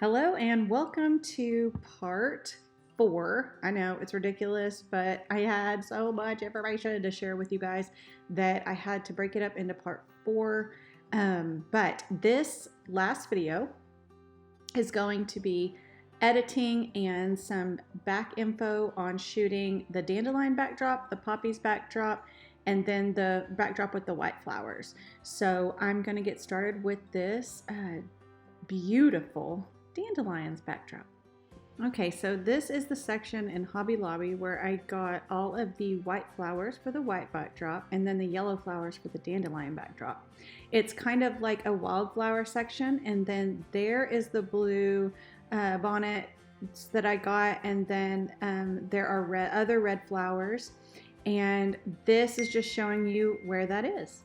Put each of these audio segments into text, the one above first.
Hello and welcome to part 4. I know it's ridiculous, but I had so much information to share with you guys that I had to break it up into part 4. But this last video is going to be editing and some back info on shooting the dandelion backdrop, the poppies backdrop, and then the backdrop with the white flowers. So I'm going to get started with this beautiful dandelions backdrop. Okay, so this is the section in Hobby Lobby where I got all of the white flowers for the white backdrop and then the yellow flowers for the dandelion backdrop. It's kind of like a wildflower section, and then there is the blue bonnets that I got, and then there are other red flowers, and this is just showing you where that is.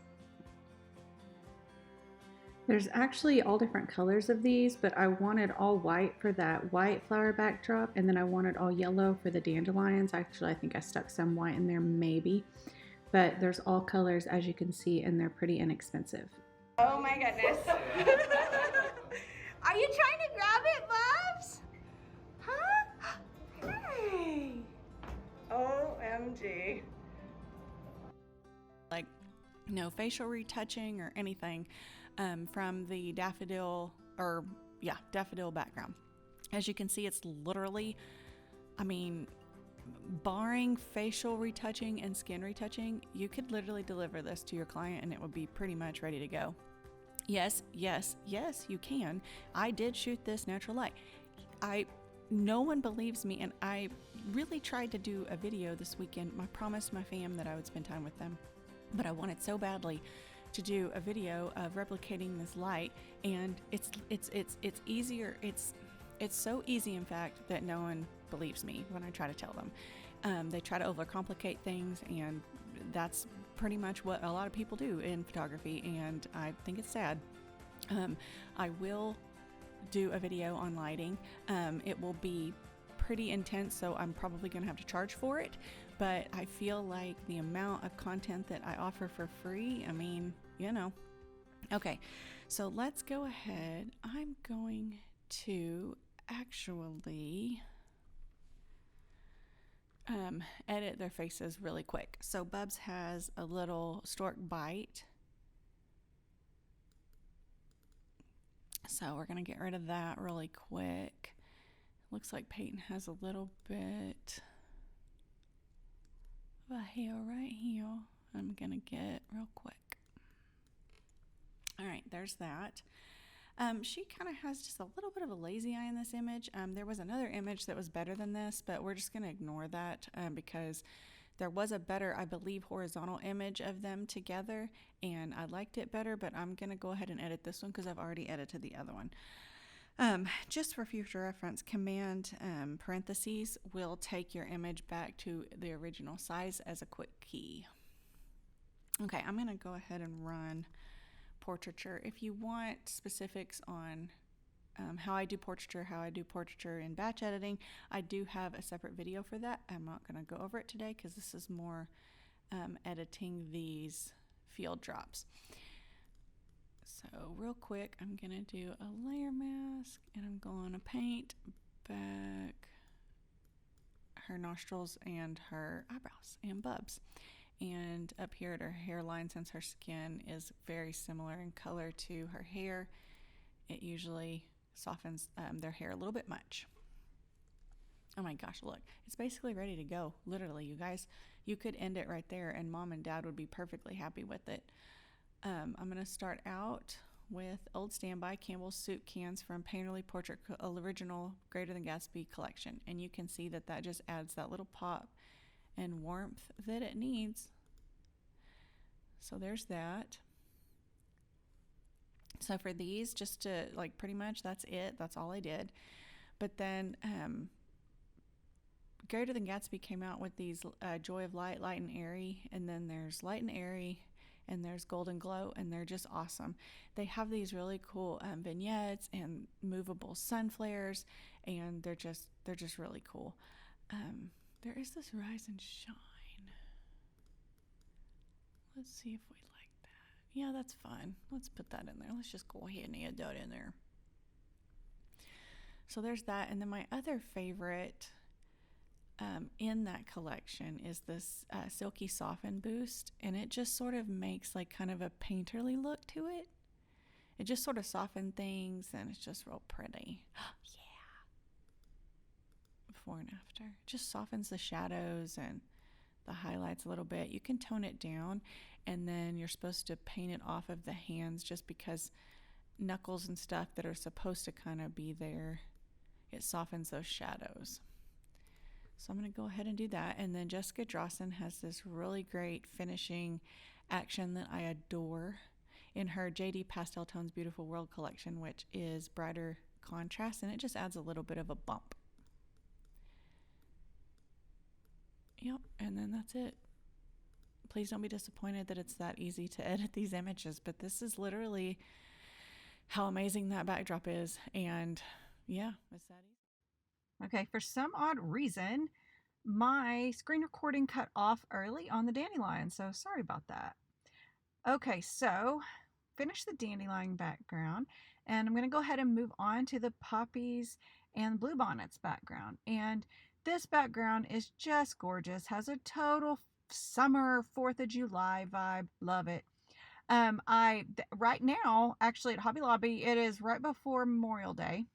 There's actually all different colors of these, but I wanted all white for that white flower backdrop, and then I wanted all yellow for the dandelions. Actually, I think I stuck some white in there maybe, but there's all colors as you can see, and they're pretty inexpensive. Oh my goodness. Are you trying to grab it, Bubs? Huh? Hey. OMG. Like no facial retouching or anything from the daffodil background. As you can see, it's literally, barring facial retouching and skin retouching, you could literally deliver this to your client and it would be pretty much ready to go. Yes, you can. I did shoot this natural light. No one believes me, and I really tried to do a video this weekend. I promised my fam that I would spend time with them, but I wanted so badly to do a video of replicating this light, and it's easier. It's so easy, in fact, that no one believes me when I try to tell them. They try to overcomplicate things, and that's pretty much what a lot of people do in photography, and I think it's sad. I will do a video on lighting. It will be pretty intense, so I'm probably going to have to charge for it, but I feel like the amount of content that I offer for free, Okay, so let's go ahead. I'm going to actually edit their faces really quick. So Bubs has a little stork bite, so we're gonna get rid of that really quick. Looks like Peyton has a little bit of a hair right here. I'm gonna get real quick. All right, there's that. She kind of has just a little bit of a lazy eye in this image. There was another image that was better than this, but we're just going to ignore that because there was a better, I believe, horizontal image of them together, and I liked it better, but I'm going to go ahead and edit this one because I've already edited the other one. Just for future reference, Command parentheses will take your image back to the original size as a quick key. Okay, I'm going to go ahead and run portraiture. If you want specifics on how I do portraiture in batch editing, I do have a separate video for that. I'm not going to go over it today because this is more editing these field drops. So real quick, I'm going to do a layer mask, and I'm going to paint back her nostrils and her eyebrows and Bubs. And up here at her hairline, since her skin is very similar in color to her hair, it usually softens their hair a little bit much. Oh my gosh, look, it's basically ready to go. Literally, you guys, you could end it right there and Mom and Dad would be perfectly happy with it. I'm going to start out with Old Standby Campbell's soup cans from Painterly Portrait Original Greater Than Gatsby collection. And you can see that that just adds that little pop and warmth that it needs. So there's that. So for these, just to pretty much that's it. That's all I did. But then Greater Than Gatsby came out with these Joy of Light, Light and Airy, and then there's Light and Airy, and there's Golden Glow, and they're just awesome. They have these really cool vignettes and movable sun flares, and they're just really cool. There is this Rise and Shine. Let's see if we like that. Yeah, that's fine. Let's put that in there. Let's just go ahead and add that in there. So there's that. And then my other favorite in that collection is this Silky Soften Boost. And it just sort of makes like kind of a painterly look to it. It just sort of softened things and it's just real pretty. Yeah. Before and after. It just softens the shadows and the highlights a little bit. You can tone it down and then you're supposed to paint it off of the hands just because knuckles and stuff that are supposed to kind of be there, it softens those shadows. So I'm going to go ahead and do that. And then Jessica Drawson has this really great finishing action that I adore in her JD Pastel Tones Beautiful World collection, which is brighter contrast, and it just adds a little bit of a bump. Yep, and then that's it. Please don't be disappointed that it's that easy to edit these images, but this is literally how amazing that backdrop is. And yeah, it's that easy. Okay, for some odd reason, my screen recording cut off early on the dandelion, so sorry about that. Okay, so finish the dandelion background, and I'm going to go ahead and move on to the poppies and bluebonnets background. And this background is just gorgeous, has a total summer 4th of July vibe. Love it. Right now, actually at Hobby Lobby, it is right before Memorial Day.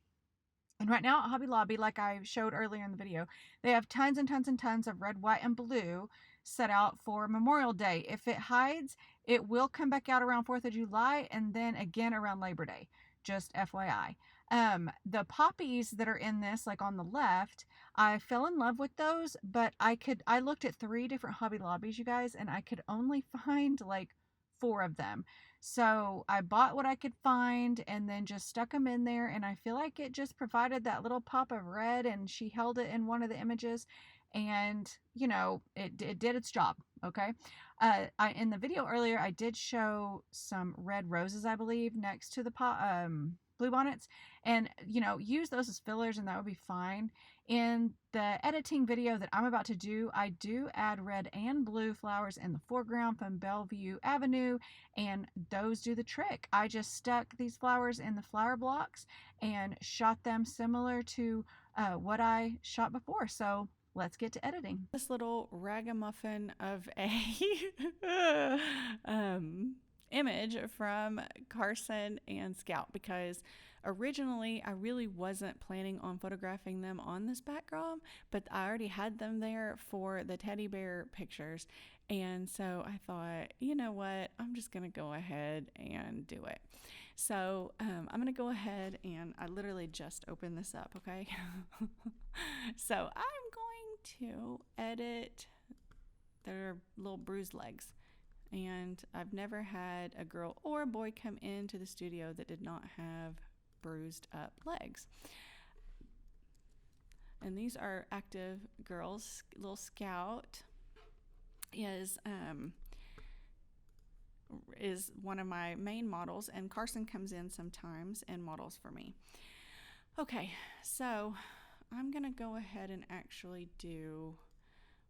And right now at Hobby Lobby, like I showed earlier in the video, they have tons and tons and tons of red, white, and blue set out for Memorial Day. If it hides, it will come back out around 4th of July and then again around Labor Day. Just FYI. The poppies that are in this, like on the left, I fell in love with those, but I looked at 3 different Hobby Lobbies, you guys, and I could only find like 4 of them. So I bought what I could find and then just stuck them in there, and I feel like it just provided that little pop of red, and she held it in one of the images, and you know, it did its job. Okay. In the video earlier, I did show some red roses, I believe, next to the bluebonnets, and you know, use those as fillers and that would be fine. In the editing video that I'm about to do, I do add red and blue flowers in the foreground from Bellevue Avenue, and those do the trick. I just stuck these flowers in the flower blocks and shot them similar to what I shot before. So let's get to editing. This little ragamuffin of a image from Carson and Scout, because originally I really wasn't planning on photographing them on this background, but I already had them there for the teddy bear pictures. And so I thought, you know what, I'm just going to go ahead and do it. So I'm going to go ahead and I literally just opened this up, okay? So I'm going to edit their little bruised legs. And I've never had a girl or a boy come into the studio that did not have bruised up legs. And these are active girls. Little Scout is one of my main models, and Carson comes in sometimes and models for me. Okay, so I'm gonna go ahead and actually do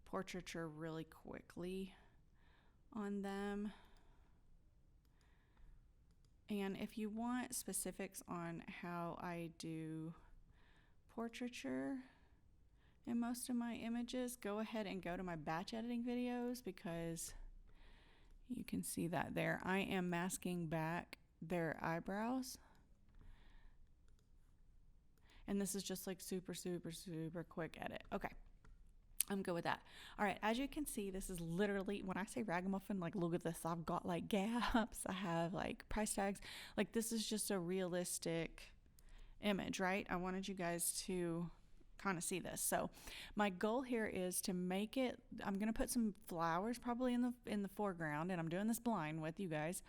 portraiture really quickly on them. And if you want specifics on how I do portraiture in most of my images, go ahead and go to my batch editing videos, because you can see that there. I am masking back their eyebrows. And this is just like super, super, super quick edit. Okay. I'm good with that. All right, as you can see, this is literally, when I say ragamuffin, like look at this, I've got like gaps, I have like price tags, like this is just a realistic image, right? I wanted you guys to kind of see this. So my goal here is to make it, I'm going to put some flowers probably in the foreground, and I'm doing this blind with you guys.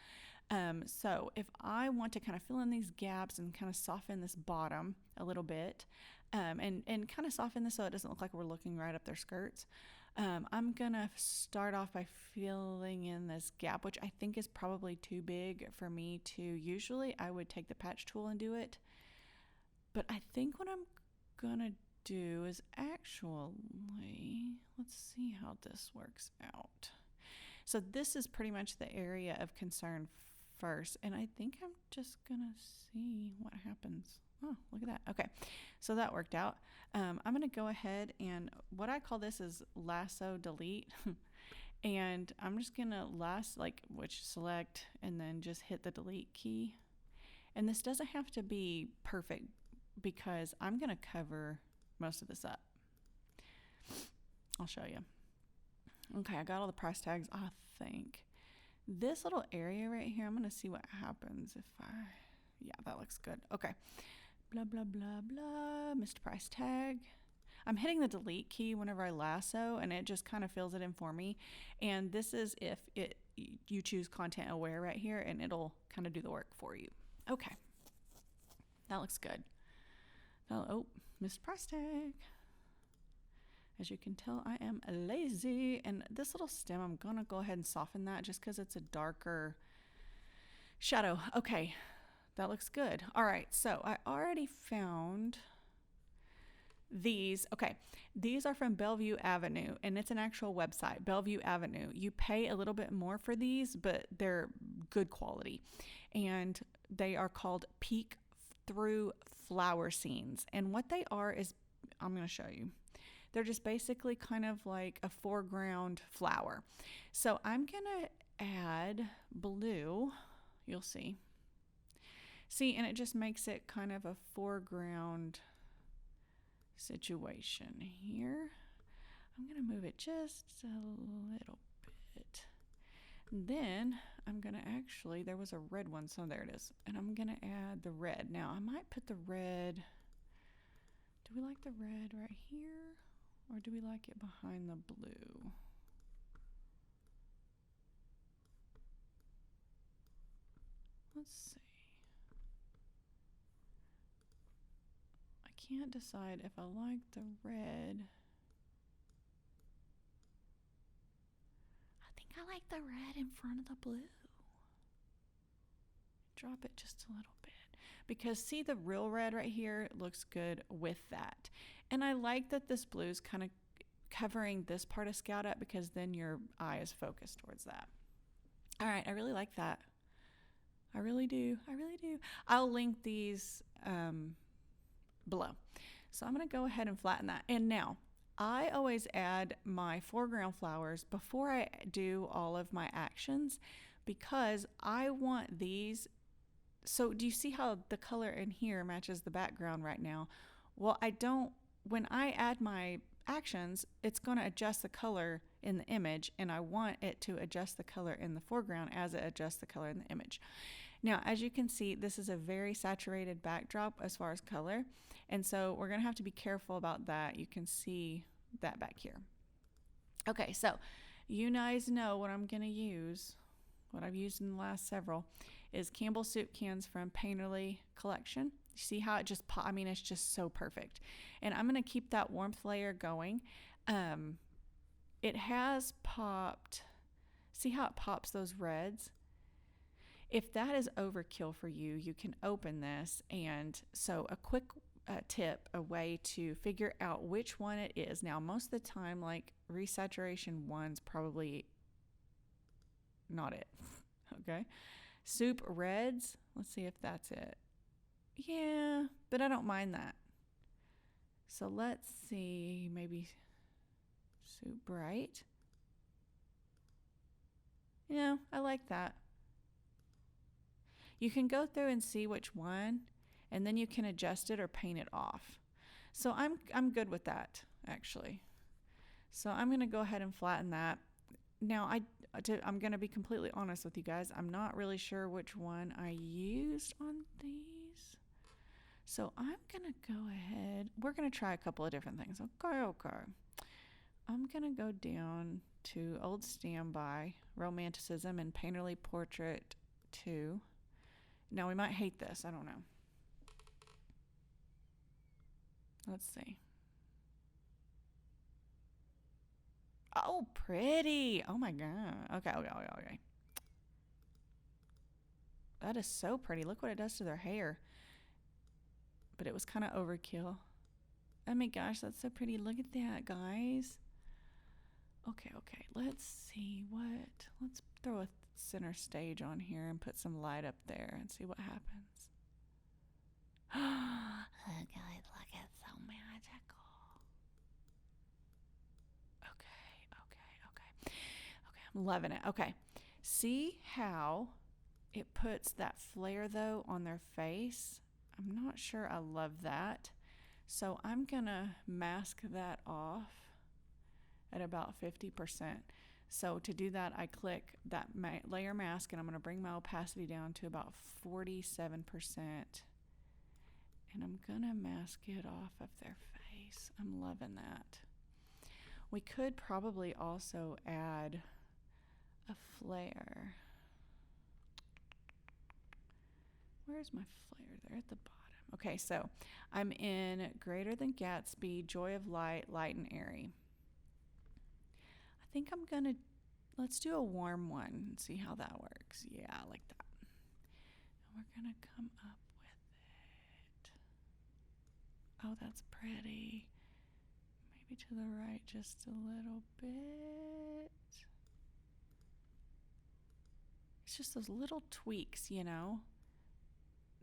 So if I want to kind of fill in these gaps and kind of soften this bottom a little bit, and kind of soften this so it doesn't look like we're looking right up their skirts, I'm gonna start off by filling in this gap, which I think is probably too big for me to. Usually I would take the patch tool and do it, but I think what I'm gonna do is actually, let's see how this works out. So this is pretty much the area of concern first, and I think I'm just gonna see what happens. Oh, look at that. Okay, so that worked out. I'm going to go ahead and what I call this is lasso delete. And I'm just going to select and then just hit the delete key. And this doesn't have to be perfect because I'm going to cover most of this up. I'll show you. Okay, I got all the price tags, I think. This little area right here, I'm going to see what happens if yeah, that looks good. Okay. Blah, blah, blah, blah. Mr. Price tag. I'm hitting the delete key whenever I lasso, and it just kind of fills it in for me. And this is if you choose content aware right here, and it'll kind of do the work for you. Okay. That looks good. Oh, Mr. Price tag. As you can tell, I am lazy. And this little stem, I'm going to go ahead and soften that just because it's a darker shadow. Okay, that looks good. All right, so I already found these. Okay, these are from Bellevue Avenue, and it's an actual website, Bellevue Avenue. You pay a little bit more for these, but they're good quality. And they are called Peek Through Flower Scenes. And what they are is, I'm going to show you. They're just basically kind of like a foreground flower. So I'm going to add blue. You'll see. See, and it just makes it kind of a foreground situation here. I'm going to move it just a little bit. Then I'm going to actually, there was a red one, so there it is. And I'm going to add the red. Now, I might put the red. Do we like the red right here? Or do we like it behind the blue? Let's see. I can't decide if I like the red. I think I like the red in front of the blue. Drop it just a little bit. Because see, the real red right here looks good with that. And I like that this blue is kind of covering this part of Scout up because then your eye is focused towards that. All right, I really like that. I really do. I really do. I'll link these below. So I'm going to go ahead and flatten that. And now, I always add my foreground flowers before I do all of my actions because I want these. So do you see how the color in here matches the background right now? Well, when I add my actions, it's going to adjust the color in the image, and I want it to adjust the color in the foreground as it adjusts the color in the image. Now, as you can see, this is a very saturated backdrop as far as color, and so we're going to have to be careful about that. You can see that back here. Okay, so you guys know what I'm going to use, what I've used in the last several, is Campbell Soup Cans from Painterly Collection. You see how it just it's just so perfect. And I'm going to keep that warmth layer going. It has popped. See how it pops those reds? If that is overkill for you, you can open this. And so a quick tip, a way to figure out which one it is. Now, most of the time, like resaturation 1's probably not it. Okay. Soup reds. Let's see if that's it. Yeah, but I don't mind that. So let's see, maybe Soup bright. Yeah, I like that. You can go through and see which one, and then you can adjust it or paint it off. So I'm good with that, actually. So I'm going to go ahead and flatten that. Now, I'm going to be completely honest with you guys. I'm not really sure which one I used on these. So I'm going to go ahead. We're going to try a couple of different things. Okay. I'm going to go down to Old Standby, Romanticism, and Painterly Portrait 2. Now, we might hate this. I don't know. Let's see. Oh, pretty. Oh, my God. Okay. That is so pretty. Look what it does to their hair. But it was kind of overkill. Oh, my gosh. That's so pretty. Look at that, guys. Okay. Let's see what. Let's throw a center stage on here and put some light up there and see what happens. Look, it's so magical. Okay. I'm loving it. Okay. See how it puts that flare though on their face? I'm not sure I love that. So I'm gonna mask that off at about 50%. So to do that, I click that layer mask and I'm gonna bring my opacity down to about 47%. And I'm gonna mask it off of their face. I'm loving that. We could probably also add a flare. Where's my flare? There at the bottom. Okay, so I'm in Greater Than Gatsby, Joy of Light, Light and Airy. I think I'm gonna, let's do a warm one and see how that works. Yeah, I like that. And we're gonna come up with it. Oh, that's pretty. Maybe to the right just a little bit. It's just those little tweaks, you know,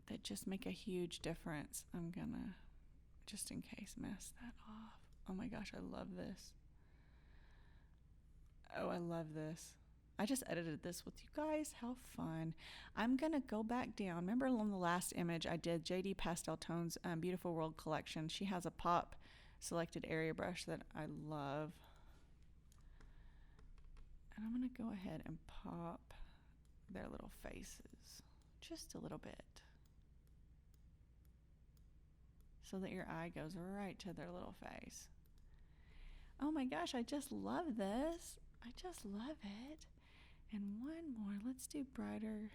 that just make a huge difference. I'm gonna, just in case, mask that off. Oh my gosh, I love this. Oh, I love this. I just edited this with you guys. How fun. I'm gonna go back down. Remember on the last image I did JD Pastel Tones Beautiful World collection. She has a pop selected area brush that I love. And I'm gonna go ahead and pop their little faces just a little bit so that your eye goes right to their little face. Oh my gosh, I just love this. I just love it. And one more. Let's do brighter.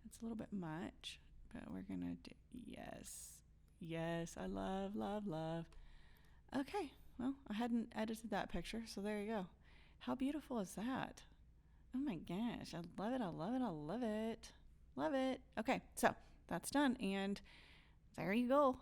It's a little bit much, but we're gonna do, yes, I love. Okay, well, I hadn't edited that picture, so there you go. How beautiful is that? Oh my gosh, I love it. Love it. Okay, so that's done, and there you go.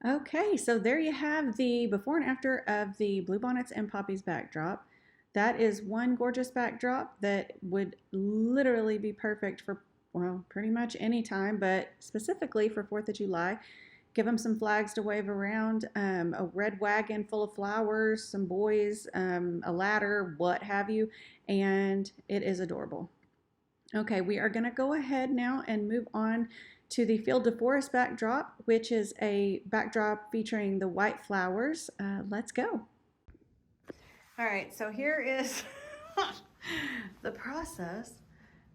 Okay, so there you have the before and after of the Bluebonnets and Poppies backdrop. That is one gorgeous backdrop that would literally be perfect for, well, pretty much any time, but specifically for 4th of July. Give them some flags to wave around, a red wagon full of flowers, some boys, a ladder, what have you, and it is adorable. Okay, we are going to go ahead now and move on to the Field to Forest backdrop, which is a backdrop featuring the white flowers. Let's go. All right, so here is the process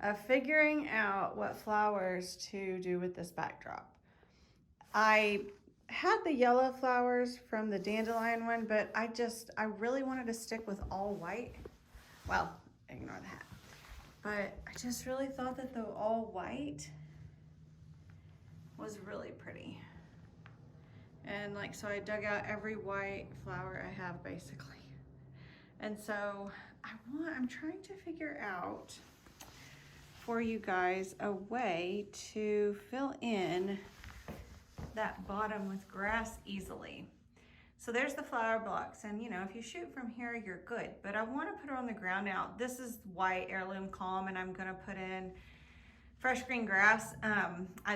of figuring out what flowers to do with this backdrop. I had the yellow flowers from the Dandelion one, but I really wanted to stick with all white. Well, ignore that. But I just really thought that the all white was really pretty. And like, so I dug out every white flower I have basically. And so I'm trying to figure out for you guys a way to fill in that bottom with grass easily. So there's the flower blocks, and you know, if you shoot from here, you're good. But I want to put her on the ground now. This is white heirloom calm, and I'm gonna put in fresh green grass.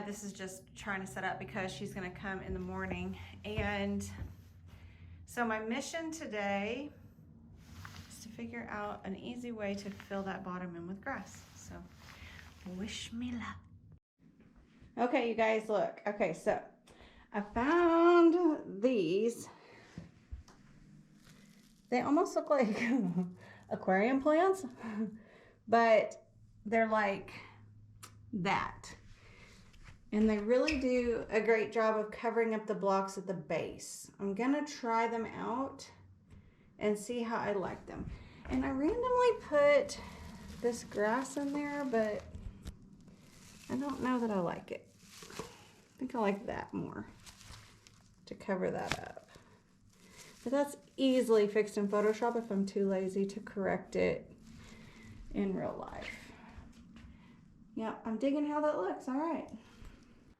This is just trying to set up because she's gonna come in the morning. And so my mission today is to figure out an easy way to fill that bottom in with grass. So wish me luck. Okay, you guys, look. Okay, so I found these. They almost look like aquarium plants, but they're like that. And they really do a great job of covering up the blocks at the base. I'm gonna try them out and see how I like them. And I randomly put this grass in there, but I don't know that I like it. I think I like that more to cover that up. But that's easily fixed in Photoshop if I'm too lazy to correct it in real life. Yeah, I'm digging how that looks. All right.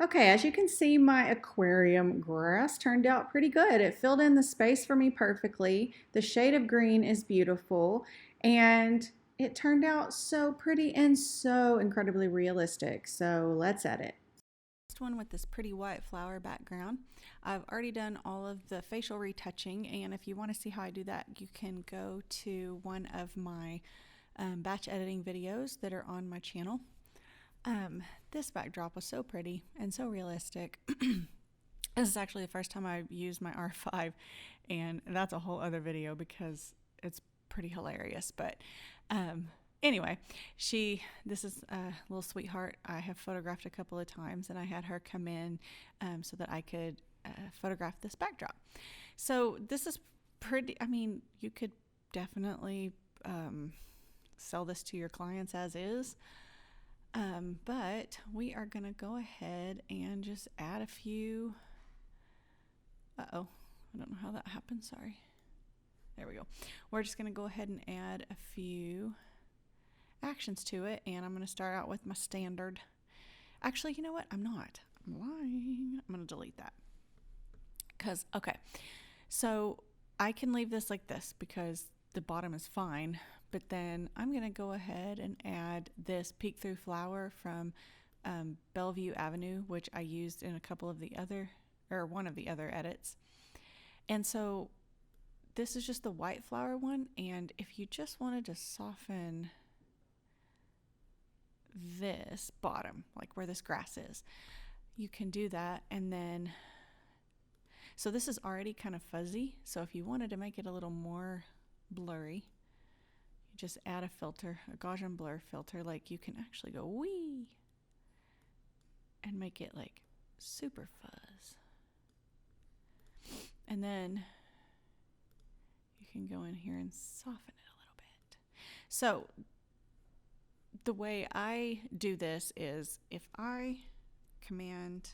Okay, as you can see, my aquarium grass turned out pretty good. It filled in the space for me perfectly. The shade of green is beautiful, and it turned out so pretty and so incredibly realistic. So let's edit. last one with this pretty white flower background. I've already done all of the facial retouching, and if you want to see how I do that, you can go to one of my batch editing videos that are on my channel. This backdrop was so pretty and so realistic. This is actually the first time I used my R5, and that's a whole other video because it's pretty hilarious. But anyway, this is a little sweetheart I have photographed a couple of times, and I had her come in so that I could photograph this backdrop. So this is pretty, I mean, you could definitely sell this to your clients as is. But we are going to go ahead and just add a few. Uh-oh, I don't know how that happened. Sorry. There we go. We're just going to go ahead and add a few actions to it. And I'm going to start out with my standard. Actually, you know what? I'm not. I'm lying. I'm going to delete that. Okay. So I can leave this like this because the bottom is fine. But then I'm going to go ahead and add this peek through flower from Bellevue Avenue, which I used in a couple of the other, or one of the other edits. And so this is just the white flower one. And if you just wanted to soften this bottom, like where this grass is, you can do that. And then, so this is already kind of fuzzy. So if you wanted to make it a little more blurry, just add a filter, a Gaussian blur filter. Like you can actually go wee and make it like super fuzz. And then you can go in here and soften it a little bit. So the way I do this is if I command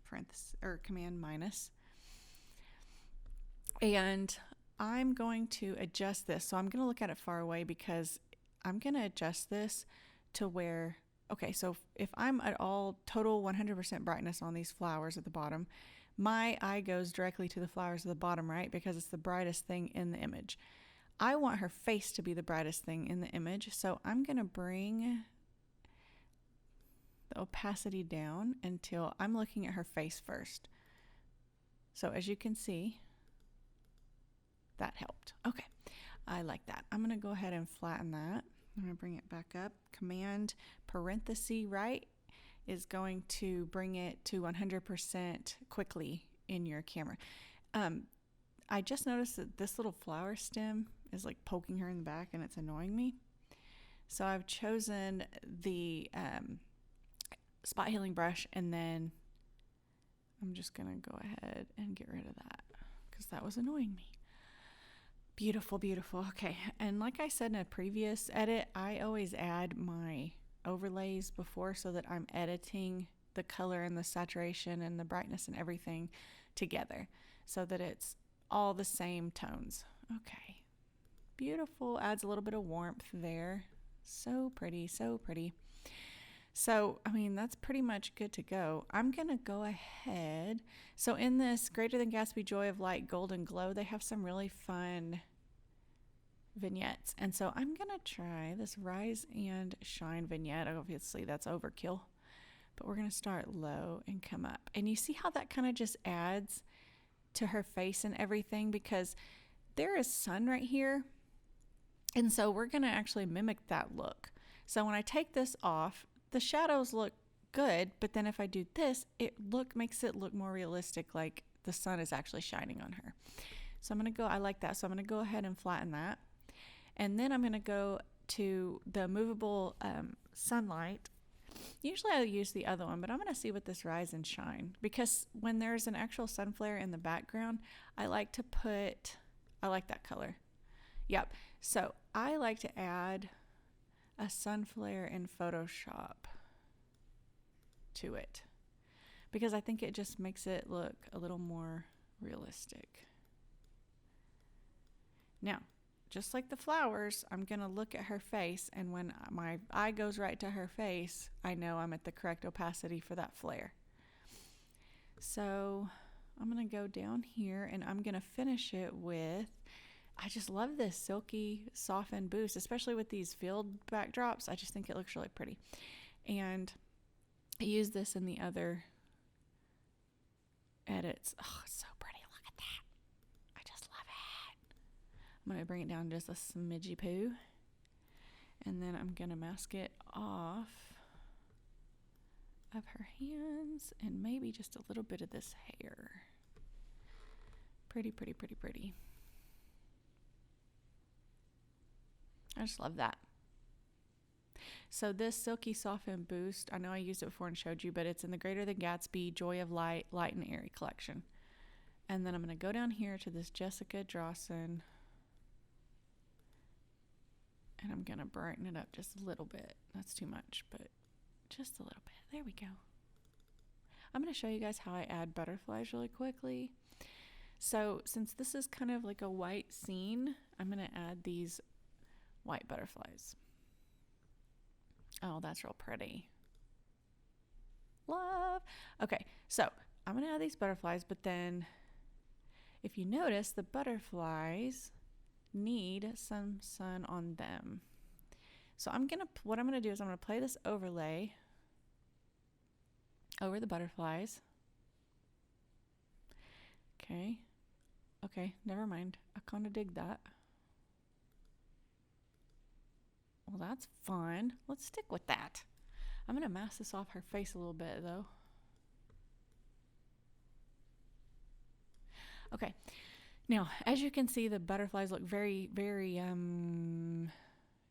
parenthesis or command minus, and I'm going to adjust this. So I'm going to look at it far away because I'm going to adjust this to where, okay, so if I'm at all total 100% brightness on these flowers at the bottom, my eye goes directly to the flowers at the bottom, right? Because it's the brightest thing in the image. I want her face to be the brightest thing in the image. So I'm going to bring the opacity down until I'm looking at her face first. So as you can see, that helped. Okay, I like that. I'm going to go ahead and flatten that. I'm going to bring it back up. Command parenthesis right is going to bring it to 100% quickly in your camera. I just noticed that this little flower stem is like poking her in the back and it's annoying me. So I've chosen the spot healing brush, and then I'm just going to go ahead and get rid of that because that was annoying me. Beautiful, beautiful. Okay, and like I said in a previous edit, I always add my overlays before so that I'm editing the color and the saturation and the brightness and everything together so that it's all the same tones. Okay, beautiful. Adds a little bit of warmth there. So pretty, so pretty. So, I mean, that's pretty much good to go. I'm going to go ahead. So in this Greater Than Gatsby Joy of Light Golden Glow, they have some really fun vignettes. And so I'm going to try this Rise and Shine vignette. Obviously, that's overkill. But we're going to start low and come up. And you see how that kind of just adds to her face and everything, because there is sun right here. And so we're going to actually mimic that look. So when I take this off, the shadows look good, but then if I do this, makes it look more realistic, like the sun is actually shining on her. So I'm going to go, I like that. So I'm going to go ahead and flatten that. And then I'm going to go to the movable sunlight. Usually I use the other one, but I'm going to see what this Rise and Shine, because when there's an actual sun flare in the background, I like that color. Yep. So I like to add a sun flare in Photoshop to it because I think it just makes it look a little more realistic. Now, just like the flowers, I'm going to look at her face, and when my eye goes right to her face, I know I'm at the correct opacity for that flare. So I'm going to go down here, and I'm going to finish it with, I just love this silky softened boost, especially with these field backdrops. I just think it looks really pretty. And I used this in the other edits. Oh, it's so pretty. Look at that. I just love it. I'm going to bring it down just a smidgy poo. And then I'm going to mask it off of her hands and maybe just a little bit of this hair. Pretty, pretty, pretty, pretty. I just love that. So this Silky Soften Boost, I know I used it before and showed you, but it's in the Greater Than Gatsby Joy of Light, Light and Airy collection. And then I'm going to go down here to this Jessica Drawson. And I'm going to brighten it up just a little bit. That's too much, but just a little bit. There we go. I'm going to show you guys how I add butterflies really quickly. So since this is kind of like a white scene, I'm going to add these white butterflies. Oh, that's real pretty. Love. Okay, so I'm going to add these butterflies, but then if you notice, the butterflies need some sun on them. So what I'm going to do is I'm going to play this overlay over the butterflies. Okay, never mind. I kind of dig that. Well, that's fun. Let's stick with that. I'm going to mask this off her face a little bit, though. Okay. Now, as you can see, the butterflies look very, very,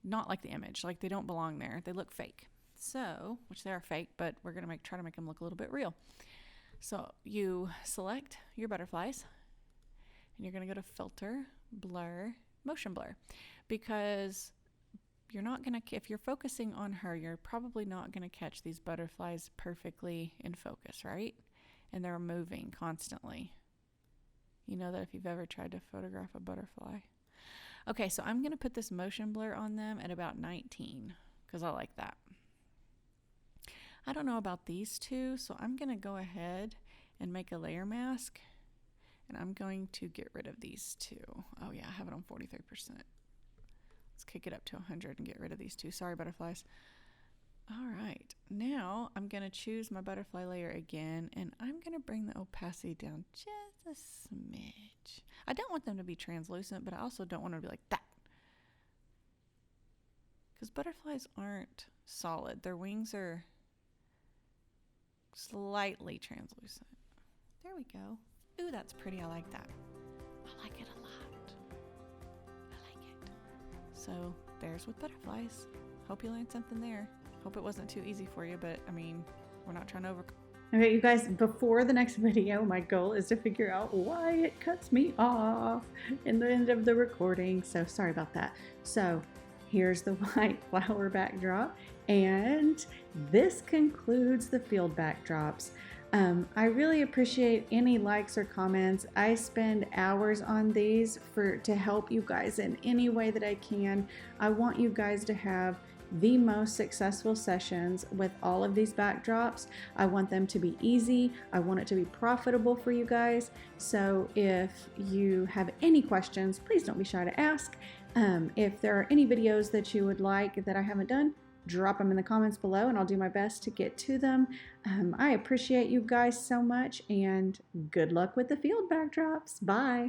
not like the image. Like they don't belong there. They look fake. So, which they are fake, but we're going to try to make them look a little bit real. So, you select your butterflies, and you're going to go to Filter, Blur, Motion Blur, because you're not going to, if you're focusing on her, you're probably not going to catch these butterflies perfectly in focus, right? And they're moving constantly. You know that if you've ever tried to photograph a butterfly. Okay, so I'm going to put this motion blur on them at about 19 because I like that. I don't know about these two, so I'm going to go ahead and make a layer mask, and I'm going to get rid of these two. Oh yeah, I have it on 43%. Let's kick it up to 100 and get rid of these two. Sorry, butterflies. All right, now I'm going to choose my butterfly layer again, and I'm going to bring the opacity down just a smidge. I don't want them to be translucent, but I also don't want them to be like that. Because butterflies aren't solid. Their wings are slightly translucent. There we go. Ooh, that's pretty. I like that. I like it a lot. I like it. So there's with butterflies. Hope you learned something there. Hope it wasn't too easy for you, but I mean, we're not trying to Okay, you guys, before the next video, my goal is to figure out why it cuts me off in the end of the recording. So sorry about that. So here's the white flower backdrop, and this concludes the field backdrops. I really appreciate any likes or comments. I spend hours on these to help you guys in any way that I can. I want you guys to have the most successful sessions with all of these backdrops. I want them to be easy. I want it to be profitable for you guys. So if you have any questions, please don't be shy to ask. If there are any videos that you would like that I haven't done, drop them in the comments below and I'll do my best to get to them. I appreciate you guys so much, and good luck with the field backdrops. Bye.